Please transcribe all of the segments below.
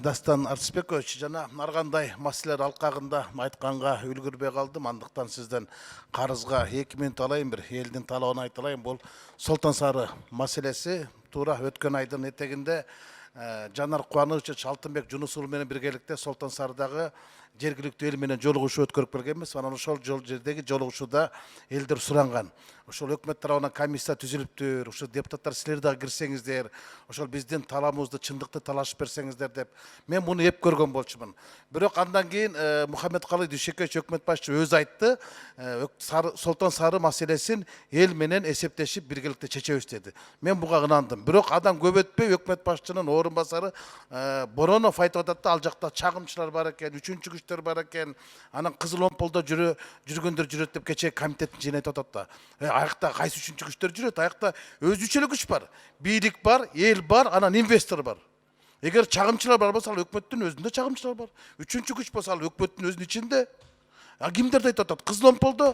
Дастан Артысбекович, жана аргандай маселелер алкагында айтканга үлгүрбөй калдым. Андыктан сизден карызга 2 минут алайын, бир элдин талабын айта алайын. Бул Солтон Сары маселеси туура өткөн айдын этегинде Жанар Кубанович Алтынбек Жунусулу менен биргеликте Солтон Сарыдагы жергиликтүү эл менен жолугушуу өткөрүп келгенбиз. Анан ошол жердеги жолугушууда элдер суранган. Ошол өкмөт тарабынан комиссия түзүлүптүр. Ошол депутаттар силер дагы кирсеңиздер, ошол биздин талабыбызды чындыкты талашып берсеңиздер деп мен муну эп көргөн болчумун. Бирок андан кийин Мухаммедкалый Дүйшөкөевич өкмөт башчы өзү айтты, Солтон Сары маселесин эл менен эсептешип биргеликте чечебиз деди. Мен буга ынандым. Бирок адам көп өтпөй өкмөт башчынын орун басары Боронов айтып атат да, ал жакта чагымчылар бар экен, үчүнчү күчтөр бар экен, анан кызыл омполдо жүргөндөр жүрөт деп кечээ комитеттин жыйыны айтып атат да. Аякта кайсы үчүнчү күчтөр жүрөт? Аякта өзүчө эле күч бар. Бийлик бар, эл бар, анан инвестор бар. Эгер чагымчылар бар болсо, ал өкмөттүн өзүндө чагымчылар бар. Үчүнчү күч болсо, ал өкмөттүн өзүнүн ичинде. Кимдерди айтып атат? Кызыл омполдо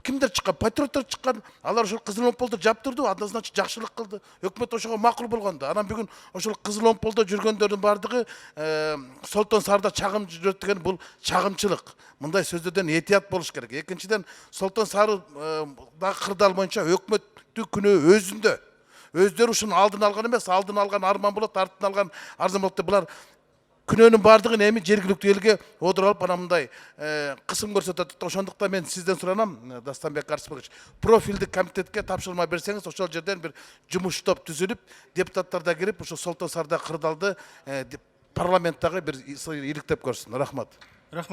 кимдер чыккан? Патриоттор чыккан. Алар ошол кызыл омполдо жаптырды, однозначно жакшылык кылды. Өкмөт ошого макул болгондо. Анан бүгүн ошол кызыл омполдо жүргөндөрдүн бардыгы Солтон Сарыда чагым жүрөт деген бул чагымчылык. Мындай сөздөрдөн этият болуш керек. Экинчиден, Солтон Сары да кырдаал боюнча өкмөттүн күнөө өзүндө. Өздөрү ушунун алдын алган эмес, алдын алган арман болот, артын алган арзан болот деп булар күнөөнүн бардыгын эми жергиликтүү элге одуруп алып, анан мындай кысым көрсөтөт. Ошондуктан мен сизден суранам, Дастанбек Артысбекович, профилдик комитетке тапшырма берсеңиз, ошол жерден бир жумуш топ түзүлүп, депутаттар да кирип, ошо Солтон Сарыда кырдаалды парламенттагы бир иликтеп көрсүн. Рахмат.